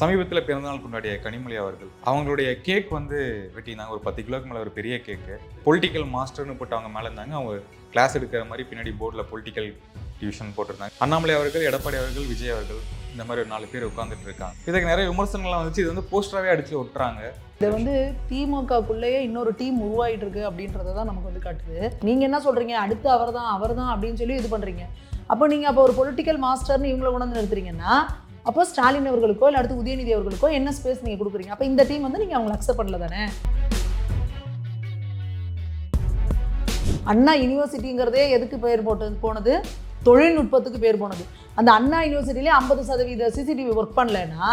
சமீபத்தில் பிறந்தநாள் கொண்டாடிய கனிமொழி அவர்கள் அவங்களுடைய கேக் வந்து வெட்டினாங்க. ஒரு 10 கிலோக்கு மேலே ஒரு பெரிய கேக்கு. பொலிட்டிக்கல் மாஸ்டர்னு போட்டு அவங்க மேலே இருந்தாங்க. அவங்க கிளாஸ் எடுக்கிற மாதிரி பின்னாடி போர்டில் பொலிட்டிக்கல் டியூஷன் போட்டிருந்தாங்க. அண்ணாமலை அவர்கள், எடப்பாடி அவர்கள், விஜய் அவர்கள் இந்த மாதிரி ஒரு 4 பேர் உட்காந்துட்டு இருக்காங்க. இதுக்கு நிறைய விமர்சனங்கள்லாம் வந்துச்சு. இது வந்து போஸ்டராகவே அடிச்சு ஒட்டுறாங்க. இது வந்து திமுகக்குள்ளேயே இன்னொரு டீம் உருவாயிட்டு இருக்கு அப்படின்றத தான் நமக்கு வந்து காட்டுது. நீங்க என்ன சொல்றீங்க, அடுத்து அவர் தான் அப்படின்னு சொல்லி இது பண்றீங்க. அப்போ நீங்க அப்போ ஒரு பொலிட்டிக்கல் மாஸ்டர்னு இவங்களை உணர்ந்து நிறுத்துறீங்கன்னா, அப்போ ஸ்டாலின் அவர்களுக்கோ இல்லை அடுத்து உதயநிதி அவர்களுக்கோ என்ன ஸ்பேஸ் நீங்க கொடுக்குறீங்க? அப்போ இந்த டீம் வந்து நீங்க அவங்களை அக்செப்ட் பண்ணல தானே? அண்ணா யூனிவர்சிட்டிங்கிறதே எதுக்கு பேர் போனது? தொழில்நுட்பத்துக்கு பேர் போனது. அந்த அண்ணா யூனிவர்சிட்டியிலே 50% சிசிடிவி ஒர்க் பண்ணலைன்னா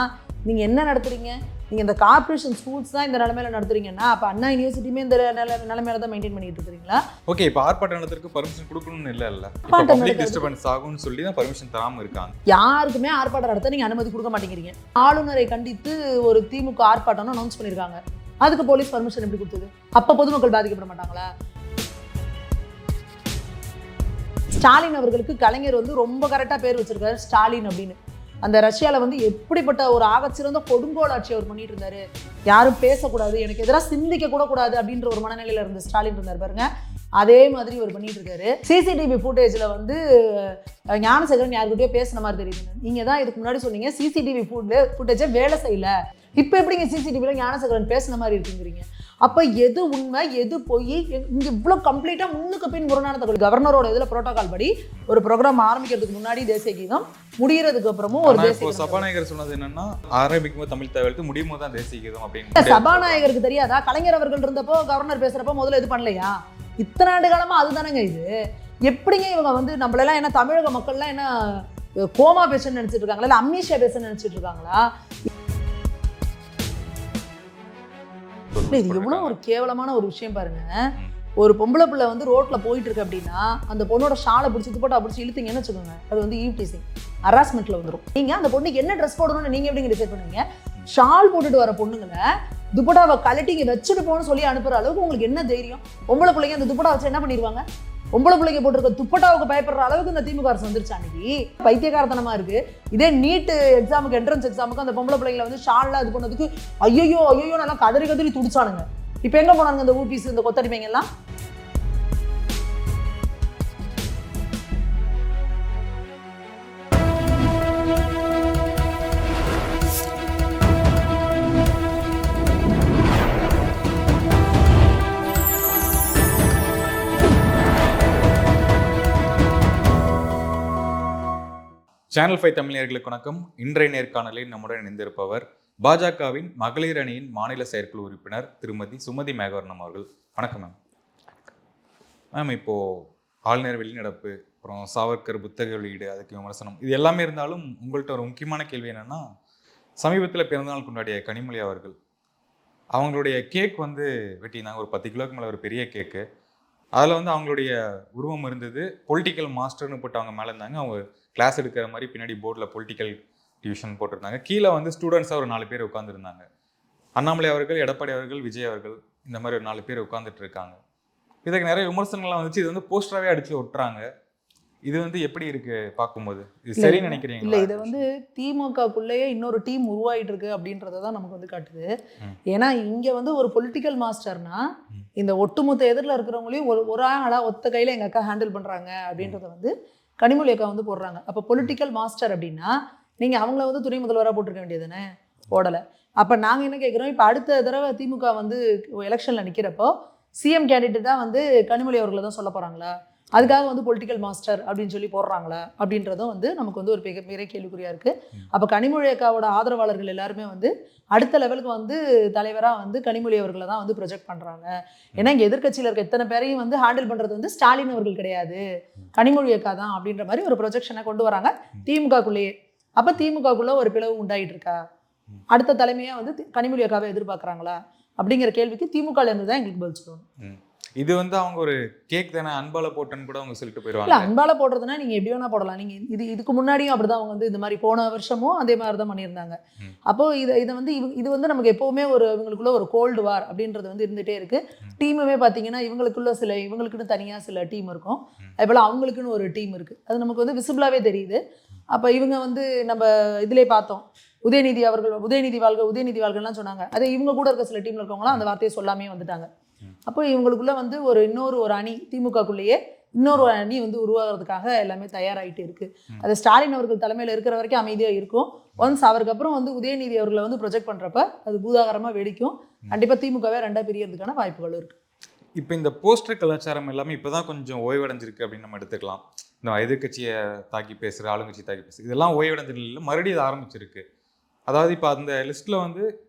நீங்கள் என்ன நடத்துறீங்க? நீங்கள் இந்த கார்பரேஷன் ஸ்கூல்ஸ் தான் இந்த நிலைமையில நடத்துறீங்கன்னா அப்போ அண்ணா யூனிவர்சிட்டியுமே இந்த நிலைமையில தான் மெயின்டைன் பண்ணிட்டு இருக்கிறீங்களா? ஓகே, இப்போ ஆர்ப்பாட்டம் நடத்துறதுக்கு பர்மிஷன் கொடுக்கணும்னு இல்லை. பப்ளிக் டிஸ்டர்பன்ஸ் ஆகும்னு சொல்லி தான் பர்மிஷன் தராமல் இருக்காங்க. யாருக்குமே ஆர்ப்பாட்டம் நடத்த நீங்கள் அனுமதி கொடுக்க மாட்டேங்கிறீங்க. ஆளுநரை கண்டித்து ஒரு திமுக ஆர்ப்பாட்டம்னு அனௌன்ஸ் பண்ணியிருக்காங்க. அதுக்கு போலீஸ் பர்மிஷன் எப்படி கொடுத்தது? அப்போ பொதுமக்கள் பாதிக்கப்பட மாட்டாங்களா? ஸ்டாலின் அவர்களுக்கு கலைஞர் வந்து ரொம்ப கரெக்டாக பேர் வச்சிருக்காரு, ஸ்டாலின் அப்படின்னு. அந்த ரஷ்யாவில் வந்து எப்படிப்பட்ட ஒரு ஆகச்சிறந்த கொடுங்கோல் ஆட்சி அவர் பண்ணிட்டு இருந்தாரு. யாரும் பேசக்கூடாது, எனக்கு எதிராக சிந்திக்க கூட கூடாது அப்படின்ற ஒரு மனநிலையில இருந்த ஸ்டாலின் இருந்தார் பாருங்க. அதே மாதிரி அவர் பண்ணிட்டு இருக்காரு. சிசிடிவி ஃபுட்டேஜில் வந்து ஞானசேகரன் யாருக்கிட்டயோ பேசுன மாதிரி தெரியுது. நீங்கள் தான் இதுக்கு முன்னாடி சொன்னீங்க சிசிடிவி ஃபுட்டேஜை வேலை செய்யல. இப்போ எப்படிங்க சிசிடிவியில் ஞானசேகரன் பேசுன மாதிரி இருக்குங்கிறீங்க? அப்போ எது உண்மை எது போய் இங்கே இவ்வளோ கம்ப்ளீட்டாக முன்னுக்கு பின் முரணான தகவல். கவர்னரோட இதில் புரோட்டோகால் படி ஒரு ப்ரோக்ராம் ஆரம்பிக்கிறதுக்கு முன்னாடி தேசிய கீதம், முடிகிறதுக்கு அப்புறமும் ஒரு தேசிய. சபாநாயகர் சொன்னது என்னன்னா, ஆரம்பிக்கும் போது தமிழ் தேவைக்கு முடியும் போது தான் தேசிய கீதம் அப்படின்னு. சபாநாயகருக்கு தெரியாதா? கலைஞர் அவர்கள் இருந்தப்போ கவர்னர் பேசுறப்போ முதல்ல இது பண்ணலையா? இத்தனை ஆண்டு காலமா அதுதானங்க இது. எப்படிங்க இவங்க வந்து நம்மளெல்லாம் என்ன தமிழக மக்கள்லாம் என்ன கோமா பேசுன்னு நினைச்சிட்டு இருக்காங்களா, இல்லை அம்னீஷியா பேசுன்னு நினைச்சிட்டு இருக்காங்களா? இது எவ்வளோ ஒரு கேவலமான ஒரு விஷயம் பாருங்க. ஒரு பொம்பளை பிள்ளை வந்து ரோட்ல போயிட்டு இருக்கு அப்படின்னா அந்த பொண்ணோட ஷாலை பிடிச்சி துப்பட்டா பிடிச்சி இழுத்தீங்கன்னு வச்சுக்கோங்க, அது வந்து ஈவ் டீசிங், ஹராஸ்மெண்ட்ல வந்துடும். நீங்க அந்த பொண்ணுக்கு என்ன ட்ரெஸ் போடணும்னு நீங்க எப்படிங்க டிசைட் பண்ணுவீங்க? ஷால் போட்டுட்டு வர பொண்ணுங்களை துப்பட்டாவை கலட்டிங்க வச்சுட்டு போன்னு சொல்லி அனுப்புற அளவுக்கு உங்களுக்கு என்ன தைரியம்? பொம்பளை பிள்ளைங்க அந்த துப்பட்டா வச்சு என்ன பண்ணிடுவாங்க? பொம்பளை பிள்ளைங்க போட்டிருக்க துப்பட்டாவுக்கு பயப்படுற அளவுக்கு இந்த திமுக அரசு வந்துருச்சு. அன்னைக்கு பைத்தியகாரத்தனமா இருக்கு. இதே நீட் எக்ஸாமுக்கு, என்ட்ரன்ஸ் எக்ஸாமுக்கு அந்த பொம்பளை பிள்ளைங்களை வந்து ஷால்லாம் இது பண்ணதுக்கு ஐயோ நல்லா கதறி துடிச்சானுங்க. இப்போ எங்க போனாங்க இந்த ஊபிஸ், இந்த கொத்தடிமைங்க எல்லாம்? சேனல் 5 தமிழர்களுக்கு வணக்கம். இன்றைய நேர்காணலில் நம்முடன் இணைந்திருப்பவர் பாஜகவின் மகளிர் அணியின் மாநில செயற்குழு உறுப்பினர் திருமதி சுமதி மேகவர்ணம் அவர்கள். வணக்கம் மேம். மேம், இப்போது ஆளுநர் வெளிநடப்பு, அப்புறம் சாவர்கர் புத்தக வெளியீடு, அதுக்கு விமர்சனம், இது எல்லாமே இருந்தாலும் உங்கள்கிட்ட ஒரு முக்கியமான கேள்வி என்னென்னா, சமீபத்தில் பிறந்தநாள் கொண்டாடிய கனிமொழி அவர்கள் அவங்களுடைய கேக் வந்து வெட்டினாங்க. ஒரு 10 கிலோக்கு மேலே ஒரு பெரிய கேக்கு. அதில் வந்து அவங்களுடைய உருவம் இருந்தது. பொலிட்டிக்கல் மாஸ்டர்னு போட்டு அவங்க மேலே இருந்தாங்க. அவங்க கிளாஸ் எடுக்கிற மாதிரி பின்னாடி போர்டில் பொலிட்டிக்கல் டியூஷன் போட்டிருந்தாங்க. கீழே வந்து ஸ்டூடெண்ட்ஸாக ஒரு 4 பேர் உட்காந்துருந்தாங்க. அண்ணாமலை அவர்கள், எடப்பாடி அவர்கள், விஜய் அவர்கள் இந்த மாதிரி ஒரு 4 பேர் உட்காந்துட்டு இருக்காங்க. இதுக்கு நிறைய விமர்சனங்கள்லாம் வந்துச்சு. இது வந்து போஸ்டராகவே அடிச்சு ஒட்டுறாங்க. இது வந்து எப்படி இருக்கு பார்க்கும்போது? இது சரி நினைக்கிறீங்க? இல்லை, இதை வந்து திமுகக்குள்ளேயே இன்னொரு டீம் உருவாயிட்டு இருக்கு அப்படின்றத தான் நமக்கு வந்து காட்டுது. ஏன்னா இங்கே வந்து ஒரு பொலிட்டிக்கல் மாஸ்டர்னா இந்த ஒட்டுமொத்த எதிரில் இருக்கிறவங்களையும் ஒரு ஆளாக ஒத்த கையில் எங்கள் அக்கா ஹேண்டில் பண்ணுறாங்க அப்படின்றத வந்து கனிமொழி அக்கா வந்து போடுறாங்க. அப்போ பொலிட்டிக்கல் மாஸ்டர் அப்படின்னா நீங்கள் அவங்கள வந்து துணை முதல்வராக போட்டிருக்க வேண்டியது தானே? போடலை. அப்போ நாங்கள் என்ன கேட்குறோம், இப்போ அடுத்த தடவை திமுக வந்து எலெக்ஷனில் நிற்கிறப்போ சிஎம் கேண்டிடேட்டாக வந்து கனிமொழி அவர்களை தான் சொல்ல போகிறாங்களா? அதுக்காக வந்து பொலிட்டிக்கல் மாஸ்டர் அப்படின்னு சொல்லி போடுறாங்களா அப்படின்றதும் வந்து நமக்கு வந்து ஒரு பெரிய கேள்விக்குறியாக இருக்குது. அப்போ கனிமொழி அக்காவோட ஆதரவாளர்கள் எல்லாருமே வந்து அடுத்த லெவலுக்கு வந்து தலைவராக வந்து கனிமொழி அவர்களை தான் வந்து ப்ரொஜெக்ட் பண்ணுறாங்க. ஏன்னா இங்கே எதிர்கட்சியில் இருக்க எத்தனை பேரையும் வந்து ஹேண்டில் பண்ணுறது வந்து ஸ்டாலின் அவர்கள் கிடையாது, கனிமொழி அக்கா தான் அப்படின்ற மாதிரி ஒரு ப்ரொஜெக்ஷனை கொண்டு வராங்க திமுகக்குள்ளேயே. அப்போ திமுகக்குள்ளே ஒரு பிளவு உண்டாயிட்டு இருக்கா? அடுத்த தலைமையாக வந்து கனிமொழி அக்காவை எதிர்பார்க்குறாங்களா அப்படிங்கிற கேள்விக்கு திமுகலேருந்து தான் எங்களுக்கு பதில் சொல்லணும். இது வந்து அவங்க ஒரு கேக் தானே, அன்பால போட்டன்னு கூட அவங்க சொல்லிட்டு போயிடுவாங்க. இல்லை, அன்பால போடுறதுனா நீங்கள் எப்படி வேணா போடலாம். நீங்கள் இதுக்கு முன்னாடியும் அப்படி தான் அவங்க வந்து இந்த மாதிரி போன வருஷமும் அதே மாதிரி தான் பண்ணியிருந்தாங்க. அப்போது இதை வந்து இது வந்து நமக்கு எப்போவுமே இவங்களுக்குள்ள ஒரு கோல்டு வார் அப்படின்றது வந்து இருந்துகிட்டே இருக்குது. டீமுமே பார்த்தீங்கன்னா இவங்களுக்குன்னு தனியாக சில டீம் இருக்கும், அதுபோல் அவங்களுக்குன்னு ஒரு டீம் இருக்குது. அது நமக்கு வந்து விசிபிளாகவே தெரியுது. அப்போ இவங்க வந்து நம்ம இதிலே பார்த்தோம், உதயநிதி வாழ்கள்லாம் சொன்னாங்க. அதே இவங்க கூட இருக்க சில டீம்ல இருக்கவங்களாம் அந்த வார்த்தையை சொல்லாமே வந்துட்டாங்க. அப்போ இவங்களுக்குள்ள வந்து ஒரு அணி திமுகக்குள்ளேயே இன்னொரு அணி வந்து உருவாகிறதுக்காக எல்லாமே தயாராகிட்டு இருக்கு. அது ஸ்டாலின் அவர்கள் தலைமையில் இருக்கிற வரைக்கும் அமைதியா இருக்கும். ஒன்ஸ் அவருக்கு அப்புறம் வந்து உதயநிதி அவர்களை வந்து ப்ரொஜெக்ட் பண்றப்ப அது பூதாகரமா வெடிக்கும். கண்டிப்பா திமுகவே ரெண்டா பிரியறதுக்கான வாய்ப்புகள் இருக்கு. இப்போ இந்த போஸ்டர் கலாச்சாரம் எல்லாமே இப்போதான் கொஞ்சம் ஓய்வடைஞ்சிருக்கு அப்படின்னு நம்ம எடுத்துக்கலாம். இந்த எதிர்கட்சியை தாக்கி பேசுகிற, ஆளுங்கட்சி தாக்கி பேசுறது, இதெல்லாம் ஓய்வடைஞ்சதில்லை, மறுபடியும் இது ஆரம்பிச்சிருக்கு. அதாவது இப்போ அந்த லிஸ்ட்டில் வந்து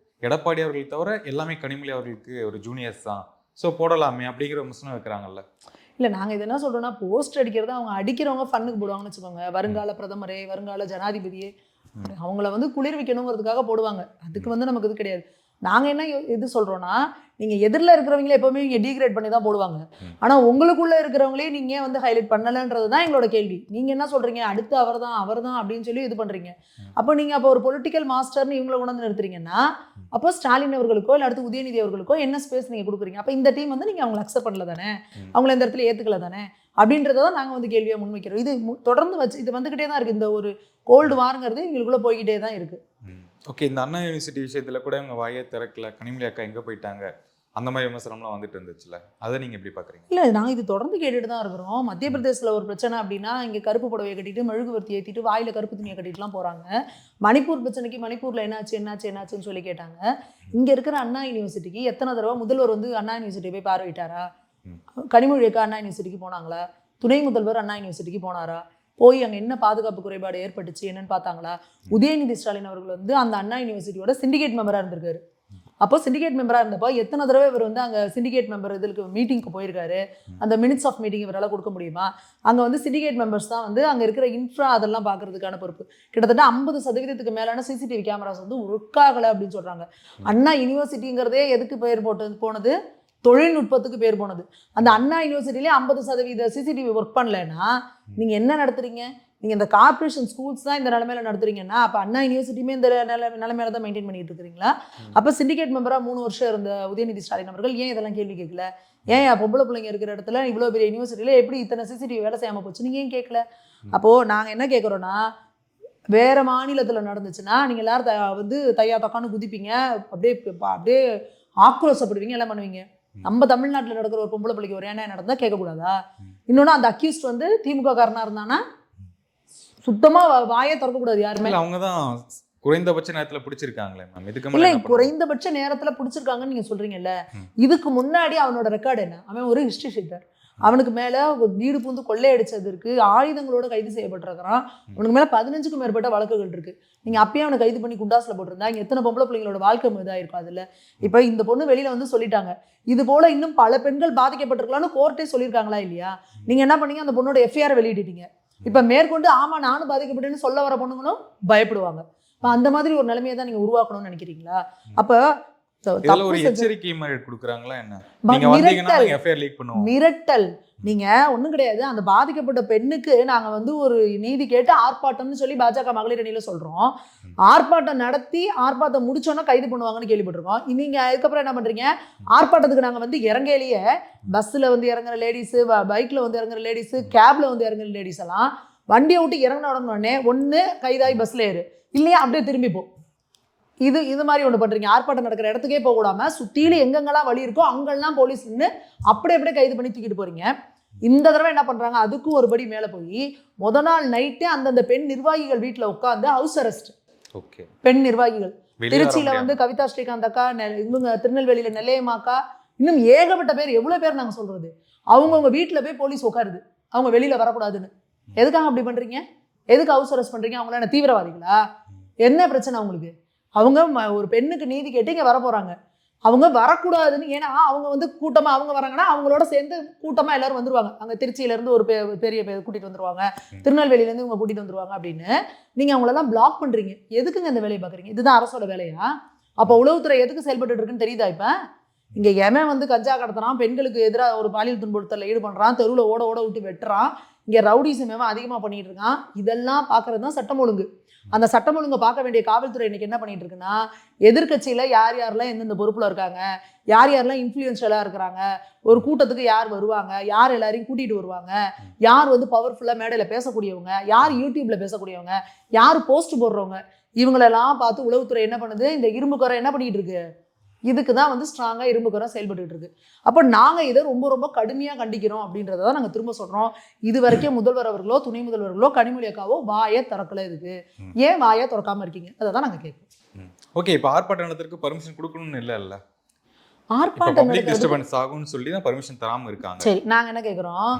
எடப்பாடி அவர்கள் தவிர எல்லாமே கனிமொழி அவர்களுக்கு ஒரு ஜூனியர்ஸ் தான், ஸோ போடலாமே அப்படிங்கிற விமர்சனம் வைக்கிறாங்கல்ல. இல்லை, நாங்கள் இது என்ன சொல்கிறோன்னா, போஸ்ட் அடிக்கிறது அவங்க அடிக்கிறவங்க ஃபன்னுக்கு போடுவாங்கன்னு வச்சுக்கோங்க. வருங்கால பிரதமரே, வருங்கால ஜனாதிபதியே, அவங்கள வந்து குளிர்விக்கணுங்கிறதுக்காக போடுவாங்க. அதுக்கு வந்து நமக்கு இது கிடையாது. நாங்கள் என்ன இது சொல்கிறோன்னா, நீங்கள் எதிரில் இருக்கிறவங்களே எப்போவுமே இங்கே டீக்ரேட் பண்ணி தான் போடுவாங்க. ஆனால் உங்களுக்குள்ளே இருக்கிறவங்களே நீங்கள் வந்து ஹைலைட் பண்ணலைன்றது தான் எங்களோட கேள்வி. நீங்கள் என்ன சொல்கிறீங்க, அடுத்து அவர் தான் அப்படின்னு சொல்லி இது பண்ணுறீங்க. அப்போ ஒரு பொலிட்டிக்கல் மாஸ்டர்னு இவங்களை உணர்ந்து நிறுத்துறீங்கன்னா, அப்போ ஸ்டாலின் அவர்களுக்கோ இல்லை அடுத்து உதயநிதி அவர்களுக்கோ என்ன ஸ்பேஸ் நீங்கள் கொடுக்குறீங்க? அப்போ இந்த டீம் வந்து நீங்கள் அவங்களை அக்செப்ட் பண்ணல தானே, அவங்கள இந்த இடத்துல ஏற்றுக்கல தானே அப்படின்றத தான் நாங்கள் வந்து கேள்வியாக முன்வைக்கிறோம். இது தொடர்ந்து இது வந்துக்கிட்டே தான் இருக்குது. இந்த ஒரு கோல்டு வாருங்கிறது எங்களுக்குள்ளே போய்கிட்டே தான் இருக்குது. ஓகே, இந்த அண்ணா யூனிவர்சிட்டி விஷயத்தில் கூட இவங்க வாயே திறக்கல, கனிமொழி அக்கா எங்கே போயிட்டாங்க, அந்த மாதிரி விமர்சனம்லாம் வந்துட்டு இருந்துச்சுல, அதை நீங்கள் எப்படி பார்க்குறீங்க? இல்லை, நாங்கள் இது தொடர்ந்து கேட்டுட்டு தான் இருக்கிறோம். மத்திய பிரதேசத்தில் ஒரு பிரச்சனை அப்படின்னா இங்கே கருப்பு புடவையை கட்டிட்டு மெழுகுவர்த்தி ஏற்றிட்டு வாயில் கருப்பு துணியை கட்டிட்டுலாம் போகிறாங்க. மணிப்பூர் பிரச்சனைக்கு மணிப்பூரில் என்னாச்சுன்னு சொல்லி கேட்டாங்க. இங்கே இருக்கிற அண்ணா யூனிவர்சிட்டிக்கு எத்தனை தடவை முதல்வர் வந்து அண்ணா யூனிவர்சிட்டி போய் பார்வையிட்டாரா? கனிமொழி அக்கா அண்ணா யூனிவர்சிட்டிக்கு போனாங்களா? துணை முதல்வர் அண்ணா யூனிவர்சிட்டிக்கு போனாரா? போய் அங்கே என்ன பாதுகாப்பு குறைபாடு ஏற்பட்டுச்சு என்னன்னு பார்த்தாங்களா? உதயநிதி ஸ்டாலின் அவர்கள் வந்து அந்த அண்ணா யூனிவர்சிட்டியோட சிண்டிகேட் மெம்பராக இருந்திருக்காரு. அப்போ சிண்டிகேட் மெம்பராக இருந்தப்போ எத்தனை தடவை இவர் வந்து அங்கே சிண்டிகேட் மெம்பர் இதுக்கு மீட்டிங்க்கு போயிருக்காரு. அந்த மினிட்ஸ் ஆஃப் மீட்டிங் இவரால் கொடுக்க முடியுமா? அங்கே வந்து சிண்டிகேட் மெம்பர்ஸ் தான் வந்து அங்கே இருக்கிற இன்ஃப்ரா அதெல்லாம் பார்க்கறதுக்கான பொறுப்பு. கிட்டத்தட்ட 50% மேலான சிசிடிவி கேமராஸ் வந்து ஒர்க் ஆகலை அப்படின்னு சொல்கிறாங்க. அண்ணா யூனிவர்சிட்டிங்கிறதே எதுக்கு பேர் போனது? தொழில்நுட்பத்துக்கு பேர் போனது. அந்த அண்ணா யூனிவர்சிட்டிலே 50% சிசிடிவி ஒர்க் பண்ணலைன்னா நீங்கள் என்ன நடத்துறீங்க? நீங்கள் இந்த கார்பரேஷன் ஸ்கூல்ஸ் தான் இந்த நிலைமையில நடத்துறீங்கன்னா அப்போ அண்ணா யூனிவர்சிட்டியுமே இந்த நிலைமையில தான் மெயின்டைன் பண்ணிட்டு இருக்கிறீங்களா? அப்போ சிண்டிகேட் மெம்பராக 3 வருஷம் இருந்த உதயநிதி ஸ்டாலின் அவர்கள் ஏன் இதெல்லாம் கேள்வி கேட்கல? ஏன் பொம்பளை பிள்ளைங்க இருக்கிற இடத்துல இவ்வளோ பெரிய யூனிவர்சிட்டியில் எப்படி இத்தனை சிசிடிவி வேலை செய்யாமல் போச்சு நீங்கள் ஏன் கேட்கல? அப்போது நாங்கள் என்ன கேட்குறோன்னா, வேறு மாநிலத்தில் நடந்துச்சுன்னா நீங்கள் எல்லாரும் வந்து தையா தக்கான்னு குதிப்பீங்க, அப்படியே ஆக்ரோஷப்படுவீங்க, எல்லாம் பண்ணுவீங்க. நம்ம தமிழ்நாட்டில் நடக்கிற ஒரு பொம்பளை பிள்ளைக்கு ஒரு ஏன்னா நடந்தா கேட்கக்கூடாதா? இன்னொன்று அந்த அக்யூஸ்ட் வந்து திமுக காரனா இருந்தானா சுத்தமா வாயே திறக்கக்கூடாது யாருமே. அவங்க தான் குறைந்தபட்ச நேரத்தில் பிடிச்சிருக்காங்களே மேம். இதுக்கு இல்லை, குறைந்தபட்ச நேரத்தில் பிடிச்சிருக்காங்கன்னு நீங்கள் சொல்கிறீங்கல்ல, இதுக்கு முன்னாடி அவனோட ரெக்கார்டு என்ன? அவன் ஒரு ஹிஸ்ட்ரி ஷீட்டர். அவனுக்கு மேலே வீடு பூந்து கொள்ளையடிச்சதற்கு ஆயுதங்களோட கைது செய்யப்பட்டிருக்கிறான். அவனுக்கு மேலே 15க்கும் மேற்பட்ட வழக்குகள் இருக்குது. நீங்கள் அப்பயே அவனை கைது பண்ணி குண்டாஸில் போட்டிருந்தா இங்கே எத்தனை பொம்பளை பிள்ளைங்களோட வாழ்க்கை இதாயிருக்கும். அதில் இப்போ இந்த பொண்ணு வெளியில் வந்து சொல்லிட்டாங்க, இது போல் இன்னும் பல பெண்கள் பாதிக்கப்பட்டிருக்கலாம்னு கோர்ட்டே சொல்லியிருக்காங்களா இல்லையா? நீங்கள் என்ன பண்ணீங்க? அந்த பொண்ணோட எஃப்ஐஆர் வெளியிட்டீங்க. இப்போ மேற்கொண்டு ஆமாம் நானும் பாதிக்கப்பட்டேன்னு சொல்ல வர பொண்ணுங்களும் பயப்படுவாங்க. இப்போ அந்த மாதிரி ஒரு நிலைமையை தான் நீங்கள் உருவாக்கணும்னு நினைக்கிறீங்களா? அப்போ மிரட்டல் நீங்க ஒண்ணும் கிடையாது. அந்த பாதிக்கப்பட்ட பெண்ணுக்கு நாங்க வந்து ஒரு நீதி கேட்டு ஆர்ப்பாட்டம்னு சொல்லி பாஜக மகளிர் அணியில சொல்றோம். ஆர்ப்பாட்டம் நடத்தி ஆர்ப்பாட்டம் முடிச்சோன்னா கைது பண்ணுவாங்கன்னு கேள்விப்பட்டிருக்கோம். நீங்க அதுக்கப்புறம் என்ன பண்றீங்க? ஆர்ப்பாட்டத்துக்கு நாங்க வந்து இறங்கையிலேயே பஸ்ல வந்து இறங்குற லேடிஸ், பைக்ல வந்து இறங்குற லேடிஸ், கேப்ல வந்து இறங்குற லேடிஸ் எல்லாம் வண்டியை விட்டு இறங்கின உடனே ஒண்ணு கைதாகி பஸ்ல ஏறு, இல்லையா அப்படியே திரும்பி போ. இது மாதிரி ஒன்று பண்ணுறீங்க. ஆர்ப்பாட்டம் நடக்கிற இடத்துக்கே போகக்கூடாமல் சுற்றில எங்கெங்கெல்லாம் வழி இருக்கோ அங்கெல்லாம் போலீஸ் நின்று அப்படியே கைது பண்ணி தூக்கிட்டு போகிறீங்க. இந்த தடவை என்ன பண்ணுறாங்க? அதுக்கும் ஒருபடி மேலே போய் முத நாள் நைட்டே அந்தந்த பெண் நிர்வாகிகள் வீட்டில் உட்காந்து ஹவுஸ் அரெஸ்ட். ஓகே, பெண் நிர்வாகிகள் திருச்சியில் வந்து கவிதா ஸ்ரீகாந்த் அக்கா, இவங்க திருநெல்வேலியில் நெல்லையம்மாக்கா, இன்னும் ஏகப்பட்ட பேர், எவ்வளோ பேர் நாங்கள் சொல்கிறது, அவங்கவுங்க வீட்டில் போய் போலீஸ் உட்காருது அவங்க வெளியில் வரக்கூடாதுன்னு. எதுக்காக அப்படி பண்ணுறீங்க? எதுக்கு ஹவுஸ் அரெஸ்ட் பண்ணுறீங்க? அவங்கள என்ன தீவிரவாதிகளா? என்ன பிரச்சனை அவங்களுக்கு? அவங்க ஒரு பெண்ணுக்கு நீதி கேட்டு இங்கே வர போகிறாங்க, அவங்க வரக்கூடாதுன்னு. ஏன்னா அவங்க வந்து கூட்டமாக அவங்க வராங்கன்னா அவங்களோட சேர்ந்து கூட்டமாக எல்லாரும் வந்துருவாங்க. அங்கே திருச்சியிலேருந்து ஒரு பெரிய கூட்டிகிட்டு வந்துருவாங்க, திருநெல்வேலியிலேருந்து இவங்க கூட்டிகிட்டு வந்துருவாங்க அப்படின்னு நீங்கள் அவங்களெல்லாம் பிளாக் பண்ணுறீங்க. எதுக்குங்க இந்த வேலையை பார்க்குறீங்க? இதுதான் அரசோட வேலையா? அப்போ உளவுத்துறை எதுக்கு செயல்பட்டு இருக்குன்னு தெரியுதா? இப்போ இங்கே எவன் வந்து கஞ்சா கடத்துறான், பெண்களுக்கு எதிராக ஒரு பாலியல் துன்புறுத்தலில் ஈடுபடுறான், தெருவில் ஓட விட்டு வெட்டுறான், இங்கே ரவுடிசம் எவன் அதிகமாக பண்ணிகிட்டு இருக்கான், இதெல்லாம் பார்க்குறது தான் சட்டம் ஒழுங்கு. அந்த சட்டம் ஒழுங்கை பார்க்க வேண்டிய காவல்துறை இன்னைக்கு என்ன பண்ணிட்டு இருக்குன்னா, எதிர்கட்சியில் யாரெல்லாம் எந்தெந்த பொறுப்பில் இருக்காங்க, யாரெல்லாம் இன்ஃப்ளூயன்ஷியலாக இருக்கிறாங்க, ஒரு கூட்டத்துக்கு யார் வருவாங்க, யார் எல்லாரையும் கூட்டிகிட்டு வருவாங்க, யார் வந்து பவர்ஃபுல்லாக மேடையில் பேசக்கூடியவங்க, யார் யூடியூப்பில் பேசக்கூடியவங்க, யார் போஸ்ட் போடுறவங்க, இவங்களெல்லாம் பார்த்து உளவுத்துறை என்ன பண்ணுது, இந்த இரும்பு கரம் என்ன பண்ணிட்டு இருக்கு, இதுக்கு தான் வந்து ஸ்ட்ராங்காக இரும்பு கரம் செயல்பட்டு இருக்கு. அப்போ நாங்கள் இதை ரொம்ப ரொம்ப கடுமையாக கண்டிக்கிறோம் அப்படின்றத தான் நாங்கள் திரும்ப சொல்கிறோம். இது வரைக்கும் முதல்வர் அவர்களோ துணை முதல்வர்களோ கனிமொழி அக்காவோ வாயை திறக்கல. இதுக்கு ஏன் வாயை திறக்காம இருக்கீங்க, அதை தான் நாங்கள் கேட்குறோம். ஓகே, இப்போ ஆர்ப்பாட்ட நடத்துறதுக்கு பர்மிஷன் கொடுக்கணும்னு இல்ல ஆர்ப்பாட்டம் டிஸ்டர்பன்ஸ் ஆகும்னு சொல்லி தான் பர்மிஷன் தராம இருக்காங்க. சரி, நாங்கள் என்ன கேட்குறோம்,